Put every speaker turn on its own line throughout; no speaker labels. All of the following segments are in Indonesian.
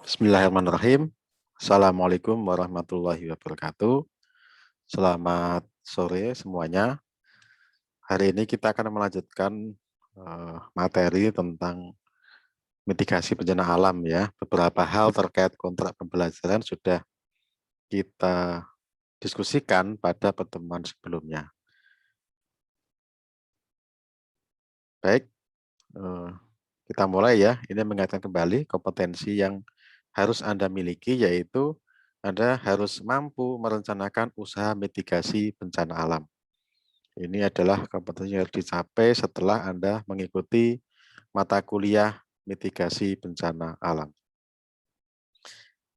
Bismillahirrahmanirrahim. Assalamualaikum warahmatullahi wabarakatuh. Selamat sore semuanya. Hari ini kita akan melanjutkan materi tentang mitigasi bencana alam ya. Beberapa hal terkait kontrak pembelajaran sudah kita diskusikan pada pertemuan sebelumnya. Baik, kita mulai ya. Ini mengingatkan kembali kompetensi yang harus Anda miliki, yaitu Anda harus mampu merencanakan usaha mitigasi bencana alam. Ini adalah kompetensi yang harus dicapai setelah Anda mengikuti mata kuliah mitigasi bencana alam.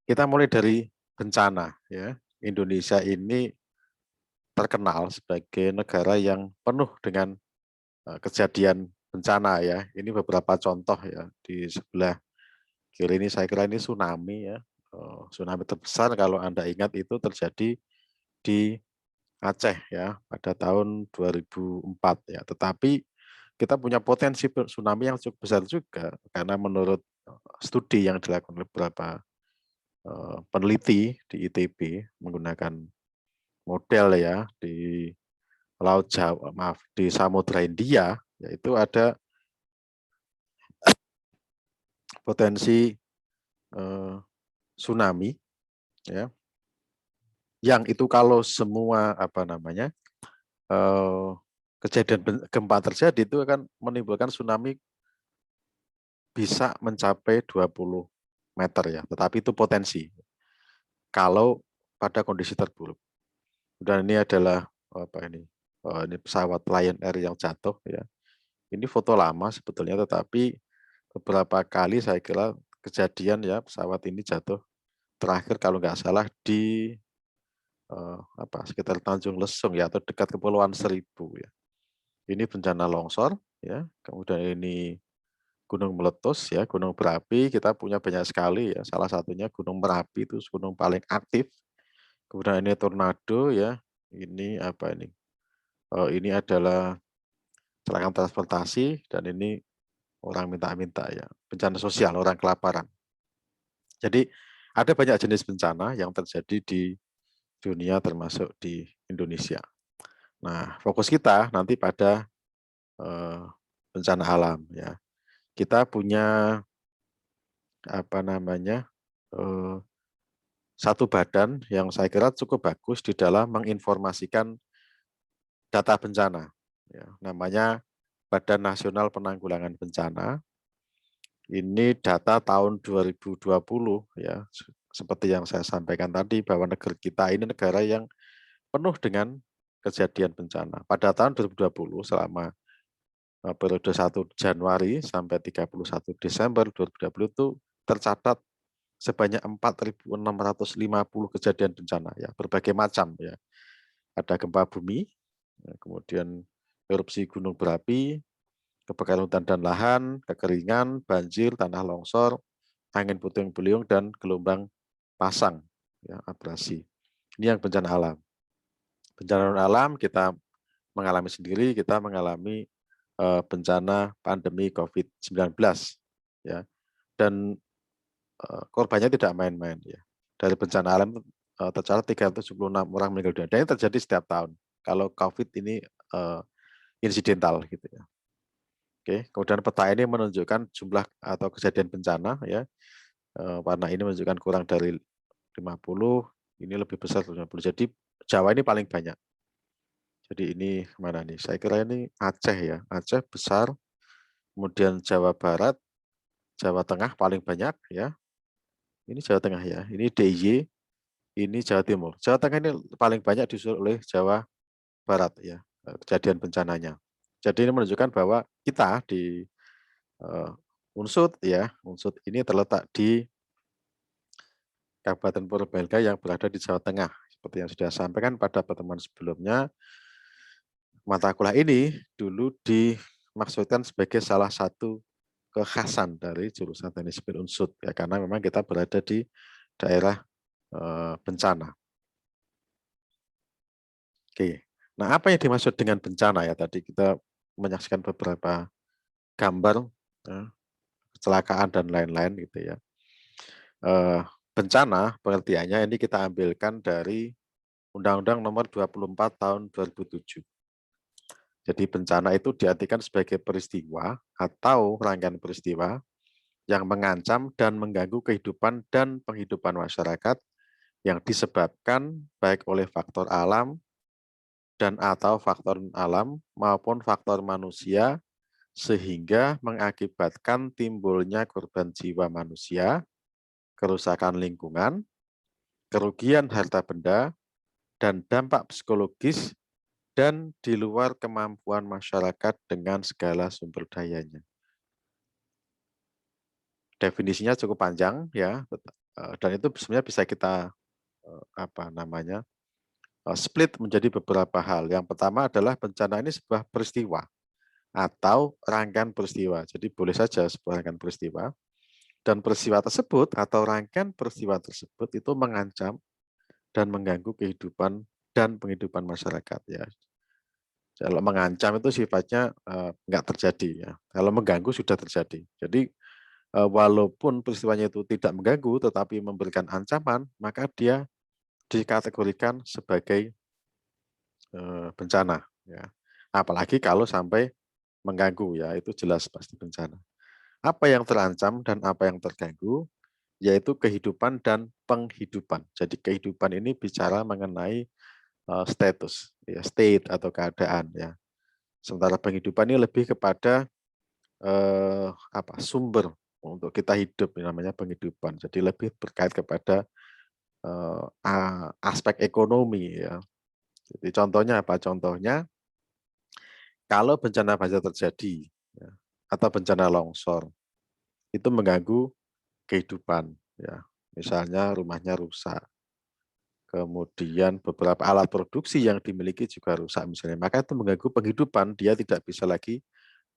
Kita mulai dari bencana ya. Indonesia ini terkenal sebagai negara yang penuh dengan kejadian bencana ya. Ini beberapa contoh ya. Di sebelah kiri ini saya kira ini tsunami ya. Tsunami terbesar kalau Anda ingat itu terjadi di Aceh ya pada tahun 2004 ya. Tetapi kita punya potensi tsunami yang cukup besar juga karena menurut studi yang dilakukan oleh beberapa peneliti di ITB menggunakan model ya di Laut Jawa, maaf di Samudra India, yaitu ada potensi tsunami ya, yang itu kalau semua kejadian gempa terjadi itu akan menimbulkan tsunami bisa mencapai 20 meter ya, tetapi itu potensi kalau pada kondisi terburuk. Dan ini adalah ini pesawat Lion Air yang jatuh ya. Ini foto lama sebetulnya, tetapi beberapa kali saya kira kejadian ya pesawat ini jatuh terakhir kalau nggak salah di sekitar Tanjung Lesung ya atau dekat Kepulauan Seribu ya. Ini bencana longsor ya, kemudian ini gunung meletus ya, gunung berapi kita punya banyak sekali ya. Salah satunya Gunung Merapi itu gunung paling aktif. Kemudian ini tornado ya. Ini ini adalah kecelakaan transportasi dan ini orang minta-minta ya. Bencana sosial, orang kelaparan. Jadi ada banyak jenis bencana yang terjadi di dunia termasuk di Indonesia. Nah, fokus kita nanti pada bencana alam ya. Kita punya satu badan yang saya kira cukup bagus di dalam menginformasikan data bencana. Ya, namanya Badan Nasional Penanggulangan Bencana. Ini data tahun 2020 ya, seperti yang saya sampaikan tadi bahwa negara kita ini negara yang penuh dengan kejadian bencana. Pada tahun 2020 selama periode 1 Januari sampai 31 Desember 2020 itu tercatat sebanyak 4.650 kejadian bencana ya, berbagai macam ya. Ada gempa bumi, kemudian erupsi gunung berapi, kebakaran hutan dan lahan, kekeringan, banjir, tanah longsor, angin puting beliung dan gelombang pasang ya, abrasi. Ini yang bencana alam. Bencana alam kita mengalami sendiri, kita mengalami bencana pandemi COVID-19 ya. Dan korbannya tidak main-main ya. Dari bencana alam tercatat 376 orang meninggal dunia. Dan ini terjadi setiap tahun. Kalau COVID ini insidental gitu ya. Oke, kemudian peta ini menunjukkan jumlah atau kejadian bencana ya. Warna ini menunjukkan kurang dari 50, ini lebih besar 50. Jadi Jawa ini paling banyak. Jadi ini mana nih? Saya kira ini Aceh ya. Aceh besar, kemudian Jawa Barat, Jawa Tengah paling banyak ya. Ini Jawa Tengah ya. Ini DIY, ini Jawa Timur. Jawa Tengah ini paling banyak disusul oleh Jawa Barat ya, kejadian bencananya. Jadi ini menunjukkan bahwa kita di Unsut ya, Unsut ini terletak di Kabupaten Purbalingga yang berada di Jawa Tengah. Seperti yang sudah sampaikan pada pertemuan sebelumnya, mata kuliah ini dulu dimaksudkan sebagai salah satu kekhasan dari jurusan Teknik Sipil Unsut ya, karena memang kita berada di daerah bencana. Oke. Nah, apa yang dimaksud dengan bencana ya? Tadi kita menyaksikan beberapa gambar ya, kecelakaan dan lain-lain gitu ya. Bencana pengertiannya ini kita ambilkan dari Undang-Undang Nomor 24 Tahun 2007. Jadi bencana itu diartikan sebagai peristiwa atau rangkaian peristiwa yang mengancam dan mengganggu kehidupan dan penghidupan masyarakat yang disebabkan baik oleh faktor alam dan atau faktor alam maupun faktor manusia sehingga mengakibatkan timbulnya korban jiwa manusia, kerusakan lingkungan, kerugian harta benda, dan dampak psikologis dan di luar kemampuan masyarakat dengan segala sumber dayanya. Definisinya cukup panjang ya, dan itu sebenarnya bisa kita split menjadi beberapa hal. Yang pertama adalah bencana ini sebuah peristiwa atau rangkaian peristiwa. Jadi boleh saja sebuah rangkaian peristiwa dan peristiwa tersebut atau rangkaian peristiwa tersebut itu mengancam dan mengganggu kehidupan dan penghidupan masyarakat ya. Kalau mengancam itu sifatnya nggak terjadi ya. Kalau mengganggu sudah terjadi. Jadi walaupun peristiwanya itu tidak mengganggu tetapi memberikan ancaman, maka dia dikategorikan sebagai bencana ya. Apalagi kalau sampai mengganggu ya, itu jelas pasti bencana. Apa yang terancam dan apa yang terganggu yaitu kehidupan dan penghidupan. Jadi kehidupan ini bicara mengenai status, ya, state atau keadaan ya. Sementara penghidupan ini lebih kepada sumber untuk kita hidup, namanya penghidupan. Jadi lebih terkait kepada aspek ekonomi ya. Jadi contohnya apa? Contohnya kalau bencana banjir terjadi ya, atau bencana longsor itu mengganggu kehidupan ya. Misalnya rumahnya rusak, kemudian beberapa alat produksi yang dimiliki juga rusak misalnya, maka itu mengganggu penghidupan, dia tidak bisa lagi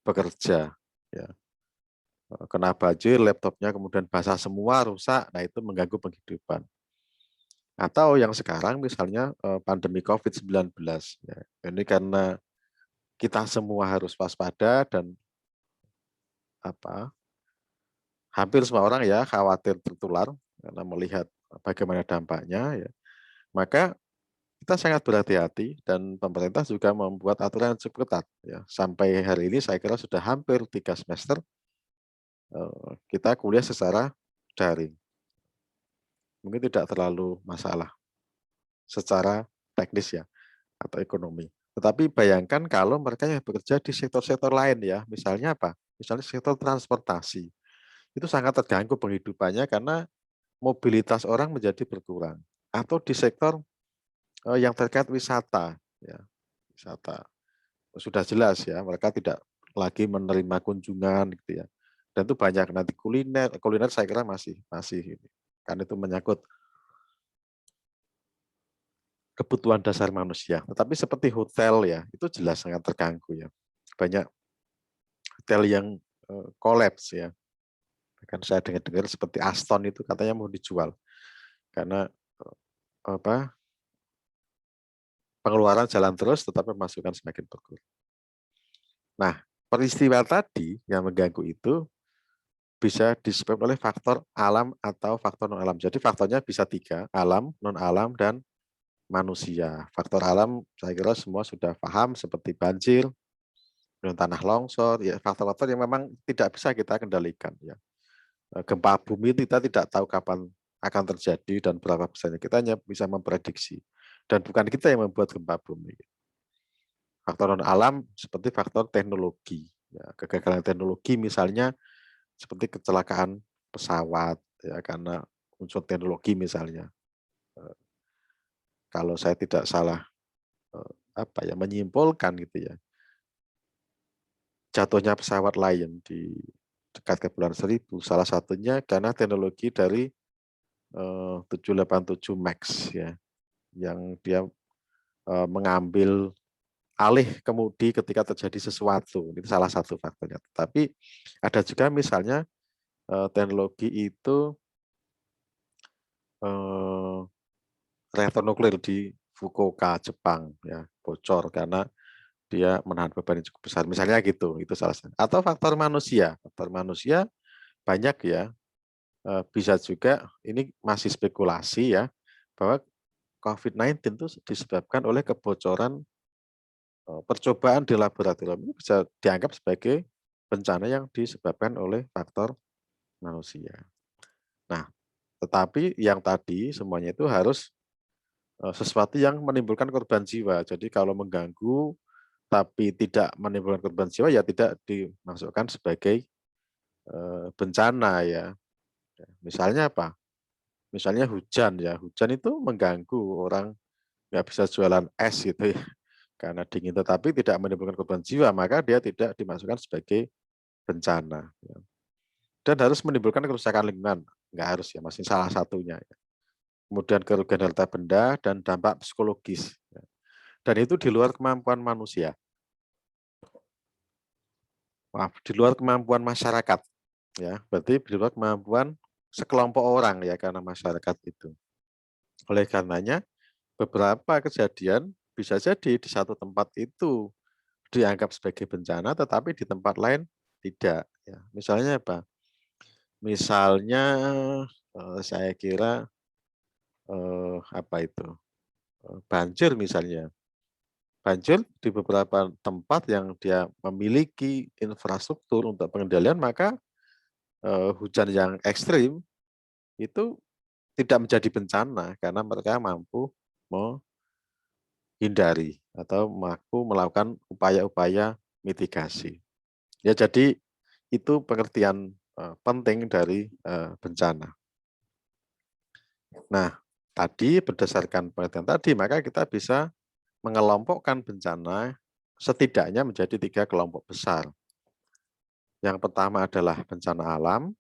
bekerja ya. Kena banjir, laptopnya kemudian basah semua, rusak, nah itu mengganggu penghidupan. Atau yang sekarang misalnya pandemi COVID-19 ya. Ini karena kita semua harus waspada dan hampir semua orang ya khawatir tertular karena melihat bagaimana dampaknya ya. Maka kita sangat berhati-hati dan pemerintah juga membuat aturan yang cukup ketat ya. Sampai hari ini saya kira sudah hampir 3 semester kita kuliah secara daring. Mungkin tidak terlalu masalah secara teknis ya atau ekonomi. Tetapi bayangkan kalau mereka yang bekerja di sektor-sektor lain ya, misalnya apa? Misalnya sektor transportasi. Itu sangat terganggu penghidupannya karena mobilitas orang menjadi berkurang. Atau di sektor yang terkait wisata ya. Wisata. Sudah jelas ya, mereka tidak lagi menerima kunjungan gitu ya. Dan itu banyak nanti kuliner saya kira masih ini. Karena itu menyangkut kebutuhan dasar manusia. Tetapi seperti hotel ya, itu jelas sangat terganggu ya. Banyak hotel yang kolaps ya. Kan saya dengar-dengar seperti Aston itu katanya mau dijual karena apa pengeluaran jalan terus tetapi pemasukan semakin berkurang. Nah, peristiwa tadi yang mengganggu itu bisa disebabkan oleh faktor alam atau faktor non alam. Jadi faktornya bisa 3, alam, non alam, dan manusia. Faktor alam saya kira semua sudah paham seperti banjir, dan tanah longsor, ya faktor-faktor yang memang tidak bisa kita kendalikan. Ya. Gempa bumi kita tidak tahu kapan akan terjadi dan berapa besarnya. Kita hanya bisa memprediksi. Dan bukan kita yang membuat gempa bumi. Faktor non alam seperti faktor teknologi. Ya, kegagalan teknologi misalnya seperti kecelakaan pesawat ya karena unsur teknologi misalnya. Kalau saya tidak salah menyimpulkan gitu ya. Jatuhnya pesawat Lion di dekat Kepulauan Seribu salah satunya karena teknologi dari 787 Max ya yang dia mengambil alih kemudi ketika terjadi sesuatu. Itu salah satu faktornya. Tapi ada juga misalnya teknologi itu reaktor nuklir di Fukuoka, Jepang ya bocor karena dia menahan beban yang cukup besar. Misalnya gitu, itu salah satu. Atau faktor manusia. Faktor manusia banyak ya. bisa juga ini masih spekulasi ya, bahwa COVID-19 itu disebabkan oleh kebocoran percobaan di laboratorium. Ini bisa dianggap sebagai bencana yang disebabkan oleh faktor manusia. Nah, tetapi yang tadi semuanya itu harus sesuatu yang menimbulkan korban jiwa. Jadi kalau mengganggu tapi tidak menimbulkan korban jiwa ya tidak dimasukkan sebagai bencana ya. Misalnya apa? Misalnya hujan ya, hujan itu mengganggu orang nggak bisa jualan es gitu ya karena dingin, tetapi tidak menimbulkan korban jiwa, maka dia tidak dimasukkan sebagai bencana. Ya. Dan harus menimbulkan kerusakan lingkungan, nggak harus ya, masih salah satunya. Ya. Kemudian kerugian harta benda dan dampak psikologis. Ya. Dan itu di luar kemampuan manusia, maaf, di luar kemampuan masyarakat. Ya, berarti di luar kemampuan sekelompok orang ya karena masyarakat itu. Oleh karenanya beberapa kejadian bisa jadi di satu tempat itu dianggap sebagai bencana, tetapi di tempat lain tidak. Ya. Misalnya apa? Misalnya saya kira apa itu banjir misalnya. Banjir di beberapa tempat yang dia memiliki infrastruktur untuk pengendalian, maka hujan yang ekstrim itu tidak menjadi bencana karena mereka mampu menghindari atau mampu melakukan upaya-upaya mitigasi. Ya jadi itu pengertian penting dari bencana. Nah, tadi berdasarkan pengertian tadi, maka kita bisa mengelompokkan bencana setidaknya menjadi 3 kelompok besar. Yang pertama adalah bencana alam,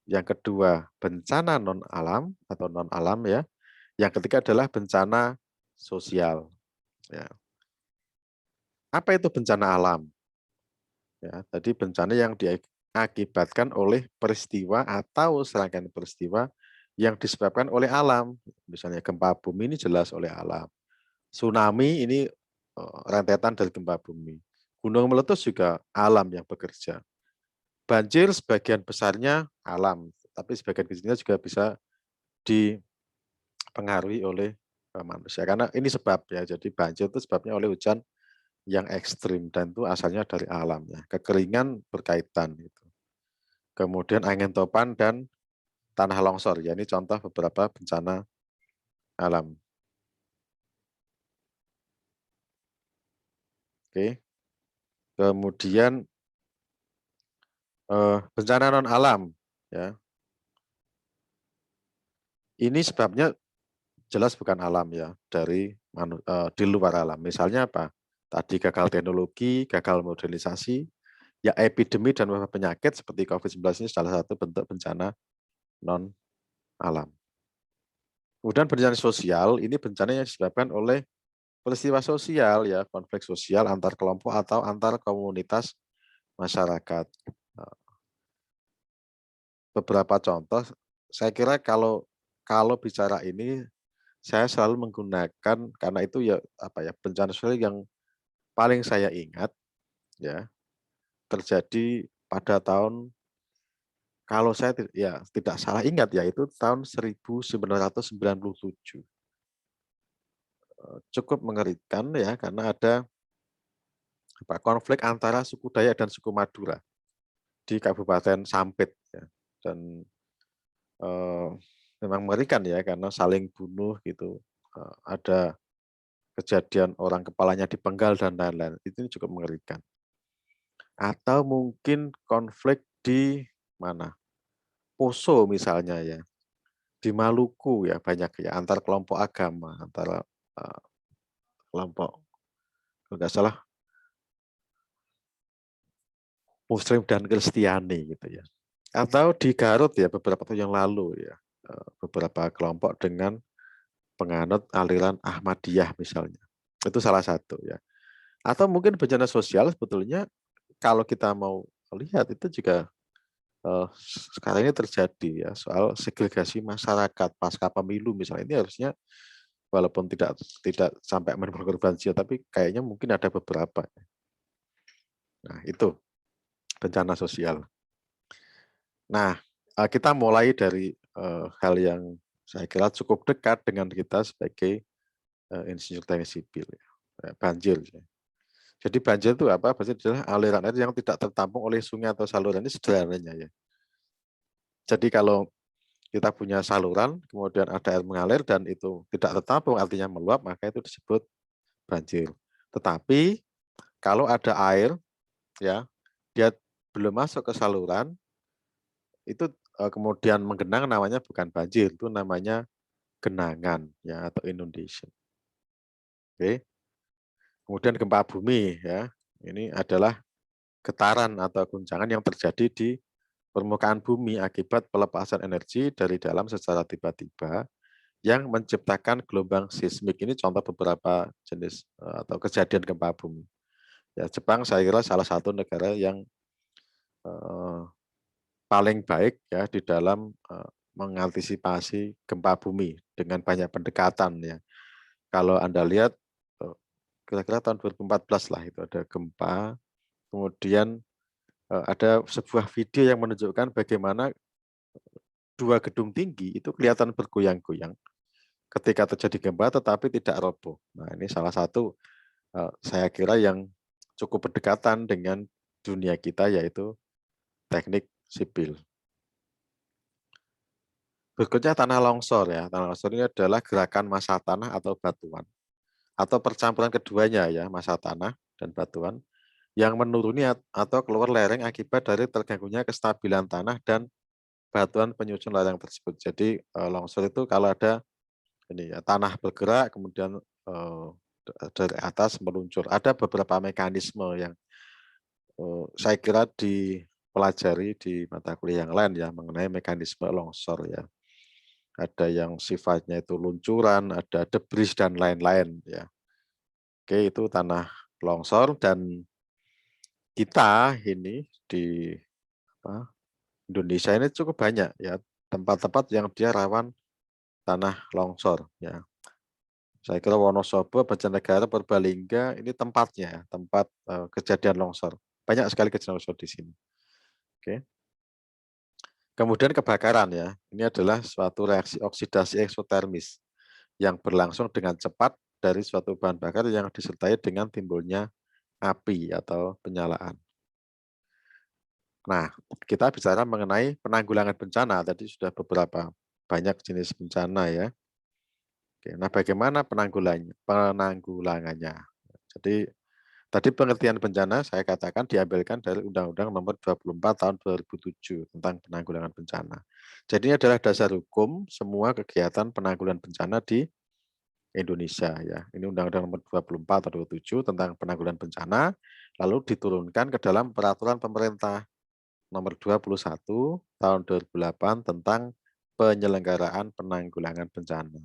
yang kedua bencana non-alam atau non-alam ya, yang ketiga adalah bencana sosial. Ya. Apa itu bencana alam? Ya, tadi bencana yang diakibatkan oleh peristiwa atau serangkaian peristiwa yang disebabkan oleh alam. Misalnya gempa bumi ini jelas oleh alam. Tsunami ini rentetan dari gempa bumi. Gunung meletus juga alam yang bekerja. Banjir sebagian besarnya alam, tapi sebagian kecilnya juga bisa dipengaruhi oleh manusia. Karena ini sebab ya, jadi banjir itu sebabnya oleh hujan yang ekstrim dan itu asalnya dari alamnya. Kekeringan berkaitan gitu. Kemudian angin topan dan tanah longsor. Ya ini contoh beberapa bencana alam. Oke. Kemudian bencana non alam ya. Ini sebabnya jelas bukan alam ya, dari di luar alam. Misalnya apa? Tadi gagal teknologi, gagal modernisasi, ya epidemi dan wabah penyakit seperti COVID-19 ini salah satu bentuk bencana non alam. Kemudian bencana sosial, ini bencana yang disebabkan oleh peristiwa sosial ya, konflik sosial antar kelompok atau antar komunitas masyarakat. Beberapa contoh, saya kira kalau bicara ini saya selalu menggunakan karena itu ya apa ya bencana sosial yang paling saya ingat ya terjadi pada tahun kalau saya ya tidak salah ingat ya itu tahun 1997. Cukup mengerikan ya karena ada konflik antara suku Dayak dan suku Madura di Kabupaten Sampit ya. Dan eh, memang mengerikan ya karena saling bunuh gitu. Ada kejadian orang kepalanya dipenggal dan lain-lain. Itu cukup mengerikan. Atau mungkin konflik di mana? Poso misalnya ya. Di Maluku ya banyak ya antar kelompok agama, antara kelompok kalau nggak salah Muslim dan Kristiani gitu ya. Atau di Garut ya beberapa tahun yang lalu ya beberapa kelompok dengan penganut aliran Ahmadiyah misalnya. Itu salah satu ya. Atau mungkin bencana sosial sebetulnya kalau kita mau lihat itu juga sekarang ini terjadi ya soal segregasi masyarakat pasca pemilu misalnya ini harusnya walaupun tidak tidak sampai menimbulkan korban jiwa tapi kayaknya mungkin ada beberapa. Nah, itu bencana sosial. Nah, kita mulai dari hal yang saya kira cukup dekat dengan kita sebagai insinyur teknik sipil, ya. Banjir. Ya. Jadi banjir itu apa? Banjir adalah aliran air yang tidak tertampung oleh sungai atau saluran, ini sederhananya ya. Jadi kalau kita punya saluran, kemudian ada air mengalir dan itu tidak tertampung, artinya meluap, maka itu disebut banjir. Tetapi kalau ada air, ya, dia belum masuk ke saluran, itu kemudian menggenang, namanya bukan banjir, itu namanya genangan, ya, atau inundation. Oke. Kemudian gempa bumi, ya, ini adalah getaran atau guncangan yang terjadi di permukaan bumi akibat pelepasan energi dari dalam secara tiba-tiba yang menciptakan gelombang seismik. Ini contoh beberapa jenis atau kejadian gempa bumi. Ya, Jepang saya kira salah satu negara yang paling baik ya di dalam mengantisipasi gempa bumi dengan banyak pendekatan ya. Kalau Anda lihat kira-kira tahun 2014 lah itu ada gempa, kemudian ada sebuah video yang menunjukkan bagaimana dua gedung tinggi itu kelihatan bergoyang-goyang ketika terjadi gempa tetapi tidak roboh. Nah, ini salah satu saya kira yang cukup berdekatan dengan dunia kita, yaitu teknik sipil. Berikutnya tanah longsor ya. Tanah longsor ini adalah gerakan massa tanah atau batuan atau percampuran keduanya ya, massa tanah dan batuan yang menuruni atau keluar lereng akibat dari terganggunya kestabilan tanah dan batuan penyusun lereng tersebut. Jadi longsor itu kalau ada ini ya, tanah bergerak kemudian dari atas meluncur. Ada beberapa mekanisme yang saya kira dipelajari di mata kuliah yang lain ya mengenai mekanisme longsor ya. Ada yang sifatnya itu luncuran, ada debris dan lain-lain ya. Oke, itu tanah longsor dan kita ini di Indonesia ini cukup banyak ya tempat-tempat yang dia rawan tanah longsor ya. Saya kira Wonosobo, Banjarnegara, Purbalingga ini tempatnya, tempat kejadian longsor. Banyak sekali kejadian longsor di sini. Oke. Kemudian kebakaran ya. Ini adalah suatu reaksi oksidasi eksotermis yang berlangsung dengan cepat dari suatu bahan bakar yang disertai dengan timbulnya api atau penyalaan. Nah, kita bicara mengenai penanggulangan bencana. Tadi sudah beberapa banyak jenis bencana ya. Oke, nah, bagaimana penanggulangannya? Jadi tadi pengertian bencana saya katakan diambilkan dari Undang-Undang Nomor 24 Tahun 2007 tentang penanggulangan bencana. Jadi ini adalah dasar hukum semua kegiatan penanggulangan bencana di Indonesia ya. Ini Undang-Undang Nomor 24 Tahun 2007 tentang penanggulangan bencana lalu diturunkan ke dalam Peraturan Pemerintah Nomor 21 Tahun 2008 tentang penyelenggaraan penanggulangan bencana.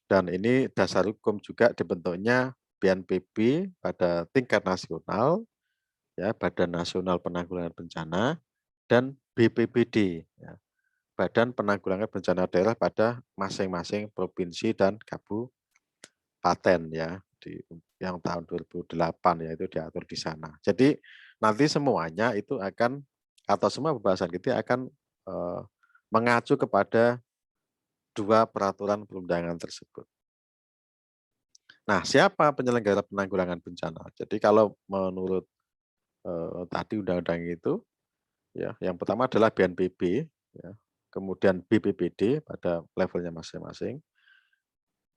Dan ini dasar hukum juga dibentuknya BNPB pada tingkat nasional, ya, Badan Nasional Penanggulangan Bencana, dan BPBD, ya, Badan Penanggulangan Bencana Daerah pada masing-masing provinsi dan kabupaten, ya, di yang tahun 2008 ya itu diatur di sana. Jadi nanti semuanya itu akan atau semua pembahasan kita akan mengacu kepada dua peraturan perundangan tersebut. Nah, siapa penyelenggara penanggulangan bencana? Jadi kalau menurut tadi undang-undang itu, ya, yang pertama adalah BNPB, ya, kemudian BPBD pada levelnya masing-masing.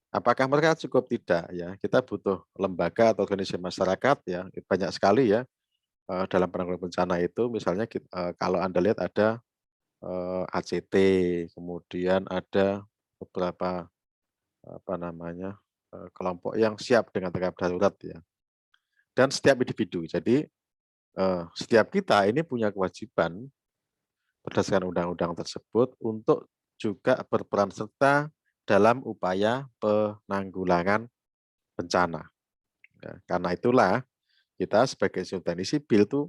Apakah mereka cukup? Tidak, ya. Kita butuh lembaga atau organisasi masyarakat, ya, banyak sekali ya dalam penanggulangan bencana itu. Misalnya kalau Anda lihat ada ACT, kemudian ada beberapa apa namanya kelompok yang siap dengan tanggap darurat ya. Dan setiap individu. Jadi setiap kita ini punya kewajiban berdasarkan undang-undang tersebut untuk juga berperan serta dalam upaya penanggulangan bencana. Ya, karena itulah kita sebagai insinyur teknik sipil itu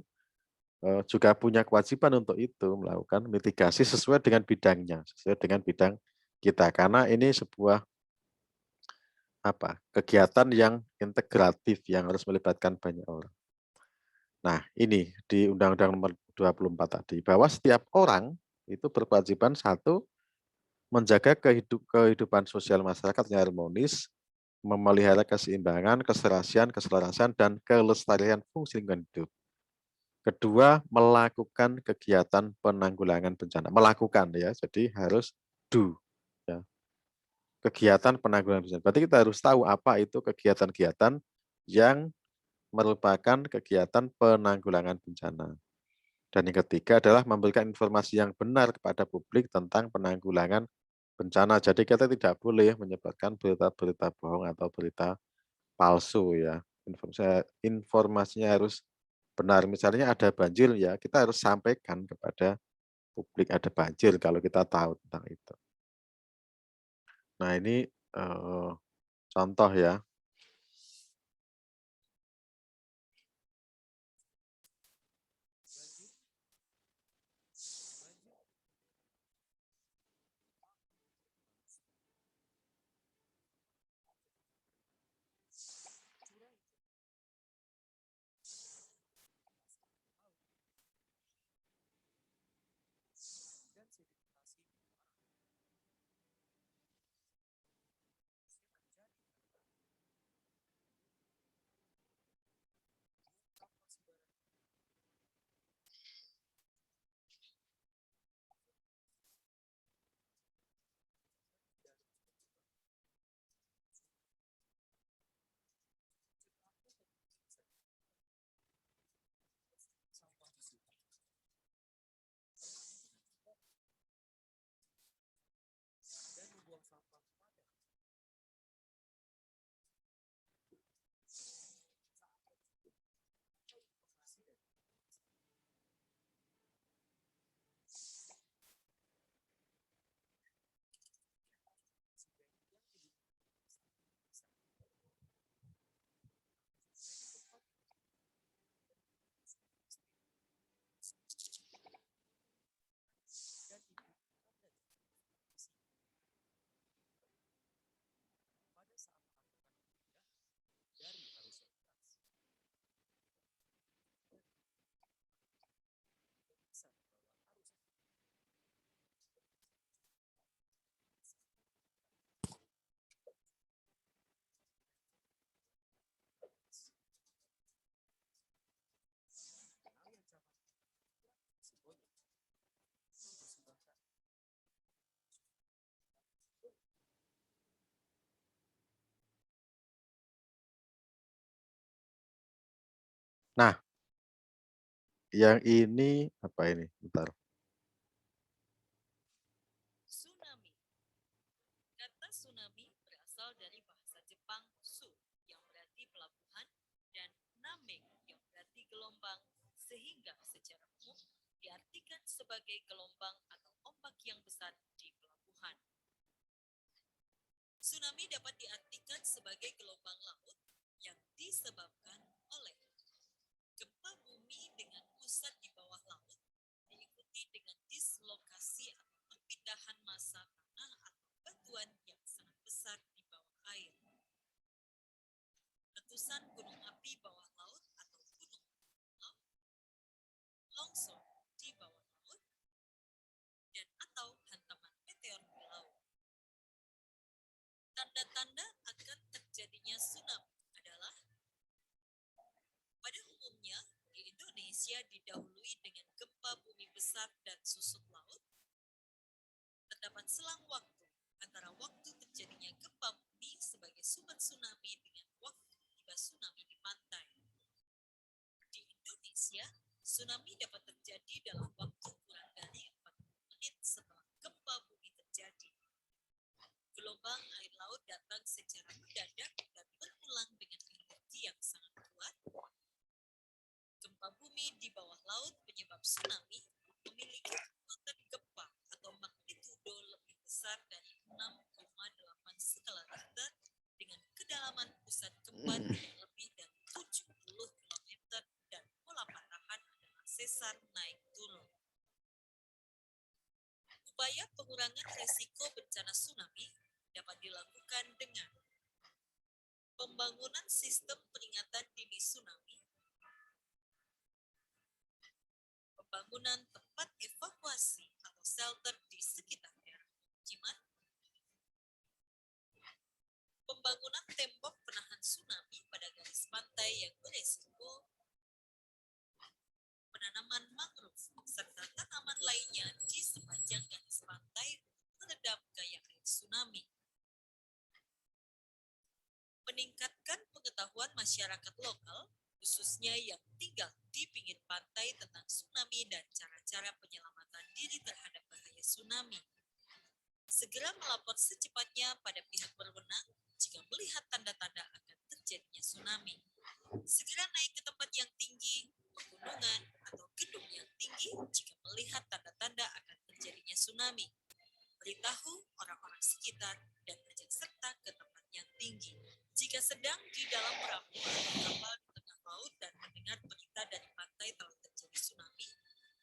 juga punya kewajiban untuk itu melakukan mitigasi sesuai dengan bidangnya, sesuai dengan bidang kita. Karena ini sebuah kegiatan yang integratif yang harus melibatkan banyak orang. Nah, ini di Undang-Undang Nomor 24 tadi bahwa setiap orang itu berkewajiban satu, menjaga kehidupan sosial masyarakat yang harmonis, memelihara keseimbangan, keselarasan, dan kelestarian fungsi lingkungan hidup. Kedua, melakukan kegiatan penanggulangan bencana. Melakukan ya, jadi harus do. Ya. Kegiatan penanggulangan bencana. Berarti kita harus tahu apa itu kegiatan-kegiatan yang merupakan kegiatan penanggulangan bencana. Dan yang ketiga adalah memberikan informasi yang benar kepada publik tentang penanggulangan bencana. Jadi kita tidak boleh menyebarkan berita-berita bohong atau berita palsu ya. Informasinya harus benar. Misalnya ada banjir ya, kita harus sampaikan kepada publik ada banjir kalau kita tahu tentang itu. Nah ini contoh ya. Nah, yang ini apa ini? Bentar.
Tsunami. Kata tsunami berasal dari bahasa Jepang su yang berarti pelabuhan dan name yang berarti gelombang, sehingga secara umum diartikan sebagai gelombang atau ombak yang besar di pelabuhan. Tsunami dapat diartikan sebagai gelombang laut yang disebabkan oleh gempa bumi dengan pusat di bawah laut, diikuti dengan dislokasi atau perpindahan massa tanah atau batuan yang sangat besar di bawah air. Letusan gunung api bawah laut atau gunung laut, longsor di bawah laut, dan atau hantaman meteor di laut. Tanda-tanda akan terjadinya tsunami adalah pada umumnya di Indonesia didahului dengan gempa bumi besar dan susut laut. Terdapat selang waktu antara waktu terjadinya gempa bumi sebagai sumber tsunami dengan waktu tiba tsunami di pantai. Di Indonesia, tsunami dapat terjadi dalam waktu kurang dari 40 menit setelah gempa bumi terjadi. Gelombang air laut datang secara mendadak dan berulang dengan energi yang sangat kuat. Gempa bumi di bawah laut penyebab tsunami memiliki kekuatan gempa atau magnitudo lebih besar dari 6,8 skala Richter dengan kedalaman pusat gempa tidak lebih dari 70 km dan pola patahan adalah sesar naik turun. Upaya pengurangan resiko bencana tsunami dapat dilakukan dengan pembangunan sistem peringatan dini tsunami, pembangunan tempat evakuasi atau shelter di sekitar daerah pemukiman, pembangunan tembok penahan tsunami pada garis pantai yang beresiko, penanaman mangrove, serta tanaman lainnya di sepanjang garis pantai meredam gaya air tsunami. Meningkatkan pengetahuan masyarakat lokal, khususnya yang tinggal di pinggir pantai tentang tsunami dan cara-cara penyelamatan diri terhadap bahaya tsunami. Segera melapor secepatnya pada pihak berwenang jika melihat tanda-tanda akan terjadinya tsunami. Segera naik ke tempat yang tinggi, pegunungan, atau gedung yang tinggi jika melihat tanda-tanda akan terjadinya tsunami. Beritahu orang-orang sekitar dan ajak serta ke tempat yang tinggi. Jika sedang di dalam perahu atau kapal di tengah laut dan mendengar berita dari pantai telah terjadi tsunami,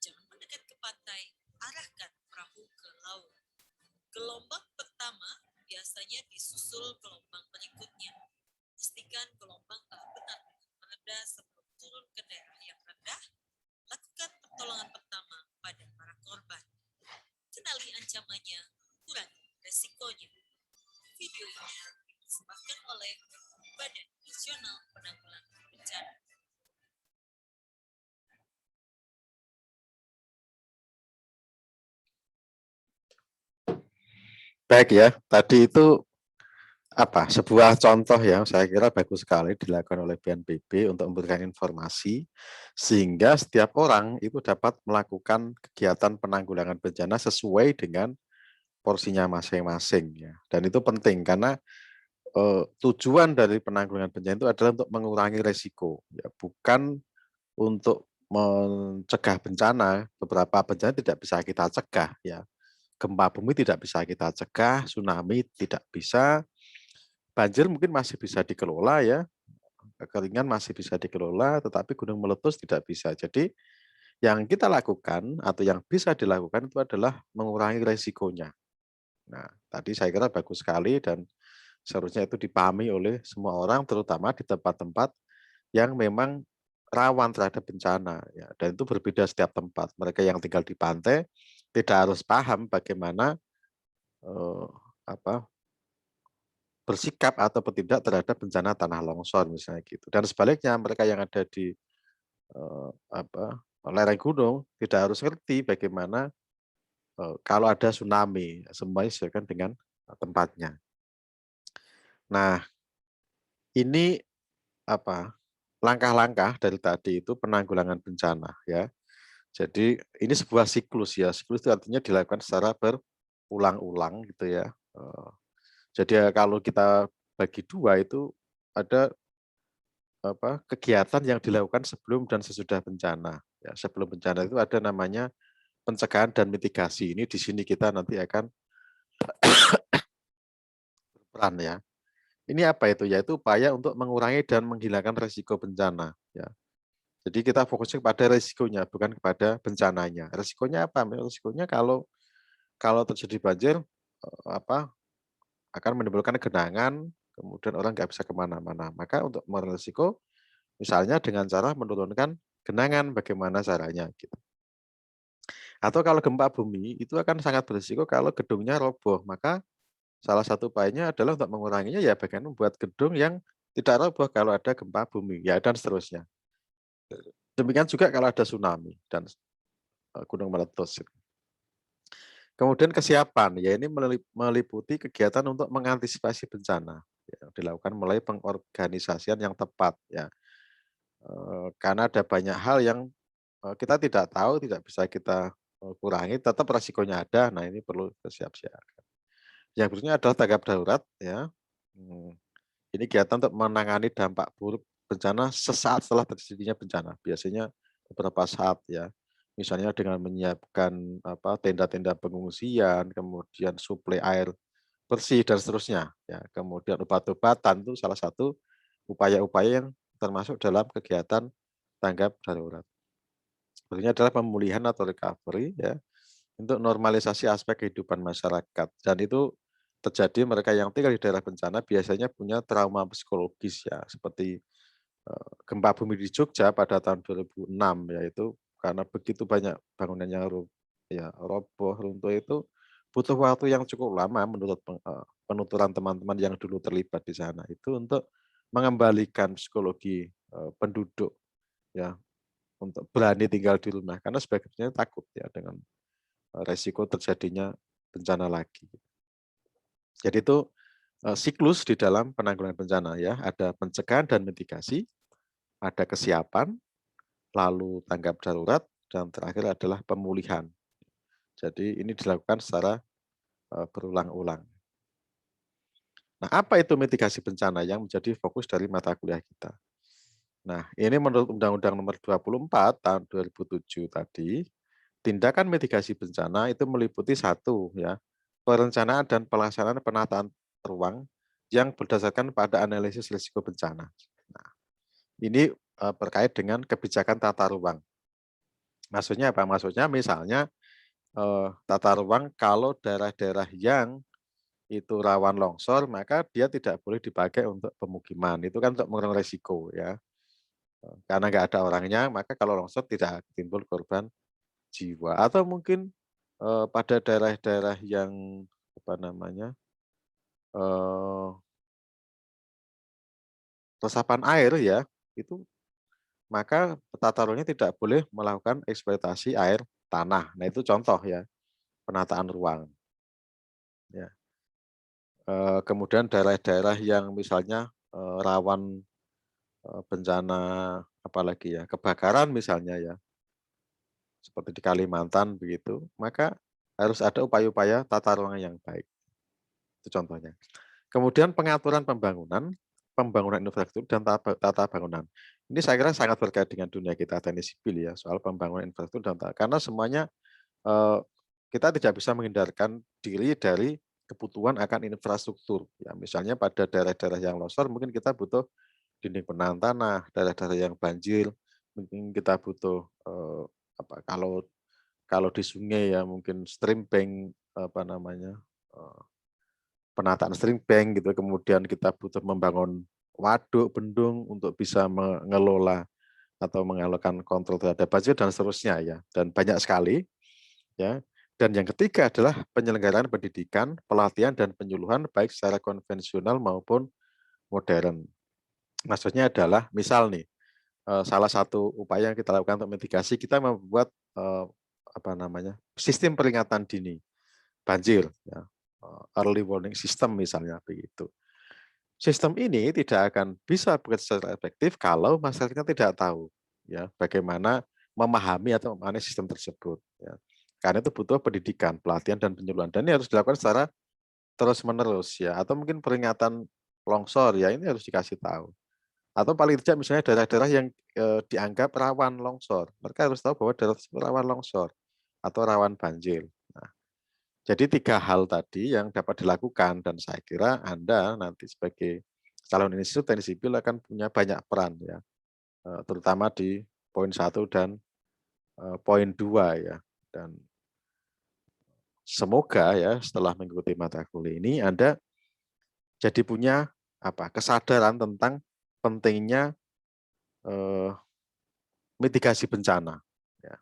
jangan mendekat ke pantai, arahkan perahu ke laut. Gelombang pertama biasanya disusul gelombang berikutnya. Pastikan gelombang telah benar-benar mereda sebelum turun ke daerah yang rendah. Lakukan pertolongan pertama pada para korban. Kenali ancamannya, kurangi resikonya. Video ini dipersembahkan oleh Badan Nasional Penanggulangan Bencana.
Baik ya, tadi itu sebuah contoh yang saya kira bagus sekali dilakukan oleh BNPB untuk memberikan informasi sehingga setiap orang itu dapat melakukan kegiatan penanggulangan bencana sesuai dengan porsinya masing-masing ya. Dan itu penting karena tujuan dari penanggulangan bencana itu adalah untuk mengurangi resiko ya, bukan untuk mencegah bencana. Beberapa bencana tidak bisa kita cegah ya. Gempa bumi tidak bisa kita cegah, tsunami tidak bisa, banjir mungkin masih bisa dikelola ya, kekeringan masih bisa dikelola, tetapi gunung meletus tidak bisa. Jadi yang kita lakukan atau yang bisa dilakukan itu adalah mengurangi resikonya. Nah, tadi saya kira bagus sekali dan seharusnya itu dipahami oleh semua orang, terutama di tempat-tempat yang memang rawan terhadap bencana. Ya. Dan itu berbeda setiap tempat. Mereka yang tinggal di pantai tidak harus paham bagaimana eh, bersikap atau tidak terhadap bencana tanah longsor misalnya gitu. Dan sebaliknya mereka yang ada di eh, lereng gunung tidak harus ngerti bagaimana kalau ada tsunami, semuanya disesuaikan dengan tempatnya. Nah, ini langkah-langkah dari tadi itu penanggulangan bencana ya. Jadi ini sebuah siklus ya. Siklus itu artinya dilakukan secara berulang-ulang gitu ya. Jadi kalau kita bagi dua itu ada kegiatan yang dilakukan sebelum dan sesudah bencana. Ya, sebelum bencana itu ada namanya pencegahan dan mitigasi. Ini di sini kita nanti akan berperan ya. Ini apa itu? Yaitu upaya untuk mengurangi dan menghilangkan resiko bencana. Ya. Jadi kita fokusnya kepada resikonya, bukan kepada bencananya. Resikonya apa? Resikonya kalau terjadi banjir, akan menimbulkan genangan, kemudian orang nggak bisa kemana-mana. Maka untuk mengurangi resiko, misalnya dengan cara menurunkan genangan, bagaimana caranya? Gitu. Atau kalau gempa bumi, itu akan sangat berisiko kalau gedungnya roboh. Maka salah satu upayanya adalah untuk menguranginya ya bagaimana membuat gedung yang tidak roboh kalau ada gempa bumi, ya dan seterusnya. Demikian juga kalau ada tsunami dan gunung meletus. Kemudian kesiapan, ya ini meliputi kegiatan untuk mengantisipasi bencana, ya, dilakukan melalui pengorganisasian yang tepat, ya. Karena ada banyak hal yang kita tidak tahu, tidak bisa kita kurangi, tetap resikonya ada. Nah ini perlu siap-siap. Yang berikutnya adalah tanggap darurat, ya. Ini kegiatan untuk menangani dampak buruk bencana sesaat setelah terjadinya bencana. Biasanya beberapa saat ya. Misalnya dengan menyiapkan tenda-tenda pengungsian, kemudian suplai air bersih dan seterusnya. Ya, kemudian obat-obatan itu salah satu upaya-upaya yang termasuk dalam kegiatan tanggap darurat. Berikutnya adalah pemulihan atau recovery ya untuk normalisasi aspek kehidupan masyarakat. Dan itu terjadi mereka yang tinggal di daerah bencana biasanya punya trauma psikologis ya seperti gempa bumi di Jogja pada tahun 2006 yaitu karena begitu banyak bangunan yang ya roboh, runtuh itu butuh waktu yang cukup lama menurut penuturan teman-teman yang dulu terlibat di sana itu untuk mengembalikan psikologi penduduk ya untuk berani tinggal di rumah karena sebagiannya takut ya dengan resiko terjadinya bencana lagi. Jadi itu siklus di dalam penanggulangan bencana ya, ada pencegahan dan mitigasi, ada kesiapan, lalu tanggap darurat, dan terakhir adalah pemulihan. Jadi ini dilakukan secara berulang-ulang. Nah, apa itu mitigasi bencana yang menjadi fokus dari mata kuliah kita? Nah, ini menurut Undang-Undang Nomor 24 Tahun 2007 tadi, tindakan mitigasi bencana itu meliputi satu ya, perencanaan dan pelaksanaan penataan ruang yang berdasarkan pada analisis risiko bencana. Nah, ini terkait dengan kebijakan tata ruang. Maksudnya apa? Maksudnya misalnya tata ruang kalau daerah-daerah yang itu rawan longsor, maka dia tidak boleh dipakai untuk pemukiman. Itu kan untuk mengurangi risiko ya. Karena nggak ada orangnya, maka kalau longsor tidak timbul korban jiwa. Atau mungkin pada daerah-daerah yang apa namanya resapan air ya, itu maka tata ruangnya tidak boleh melakukan eksploitasi air tanah. Nah itu contoh ya penataan ruang. Ya. Kemudian daerah-daerah yang misalnya rawan bencana apalagi ya kebakaran misalnya ya seperti di Kalimantan begitu, maka harus ada upaya-upaya tata ruang yang baik. Itu contohnya. Kemudian pengaturan pembangunan, pembangunan infrastruktur dan tata bangunan. Ini saya kira sangat terkait dengan dunia kita teknik sipil ya, soal pembangunan infrastruktur dan karena semuanya kita tidak bisa menghindarkan diri dari kebutuhan akan infrastruktur. Ya, misalnya pada daerah-daerah yang longsor mungkin kita butuh dinding penahan tanah, daerah-daerah yang banjir mungkin kita butuh apa kalau di sungai ya mungkin stream bank apa namanya penataan stream bank gitu, kemudian kita butuh membangun waduk, bendung untuk bisa mengelola atau mengalokkan kontrol terhadap banjir dan seterusnya ya. Dan banyak sekali ya. Dan yang ketiga adalah penyelenggaraan pendidikan, pelatihan dan penyuluhan baik secara konvensional maupun modern. Maksudnya adalah misal nih salah satu upaya yang kita lakukan untuk mitigasi kita membuat apa namanya sistem peringatan dini banjir ya. Early warning system misalnya begitu. Sistem ini tidak akan bisa bekerja secara efektif kalau masyarakatnya tidak tahu ya bagaimana memahami atau memahami sistem tersebut ya. Karena itu butuh pendidikan, pelatihan dan penyuluhan dan ini harus dilakukan secara terus-menerus ya atau mungkin peringatan longsor ya ini harus dikasih tahu. Atau paling tidak misalnya daerah-daerah yang dianggap rawan longsor, mereka harus tahu bahwa daerah tersebut rawan longsor atau rawan banjir. Nah, jadi 3 hal tadi yang dapat dilakukan dan saya kira Anda nanti sebagai calon institut teknik sipil akan punya banyak peran ya, terutama di poin 1 dan poin 2 ya. Dan semoga ya setelah mengikuti mata kuliah ini Anda jadi punya apa kesadaran tentang pentingnya eh, mitigasi bencana. Ya.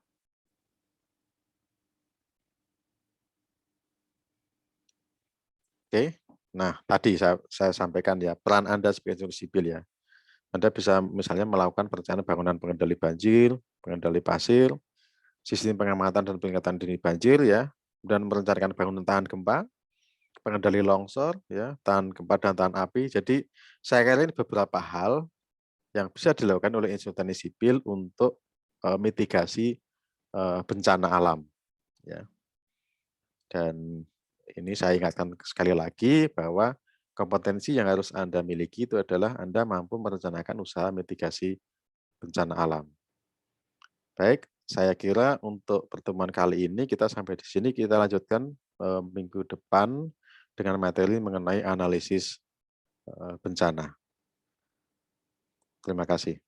Oke. Nah, tadi saya sampaikan ya, peran Anda sebagai institusi sipil ya. Anda bisa misalnya melakukan perencanaan bangunan pengendali banjir, pengendali pasir, sistem pengamatan dan peringatan dini banjir ya, dan merencanakan bangunan tahan gempa, pengendali longsor ya, tahan gempa dan tahan api. Jadi saya kira ini beberapa hal yang bisa dilakukan oleh institusi teknik sipil untuk mitigasi bencana alam ya. Dan ini saya ingatkan sekali lagi bahwa kompetensi yang harus Anda miliki itu adalah Anda mampu merencanakan usaha mitigasi bencana alam. Baik, saya kira untuk pertemuan kali ini kita sampai di sini, kita lanjutkan minggu depan dengan materi mengenai analisis bencana. Terima kasih.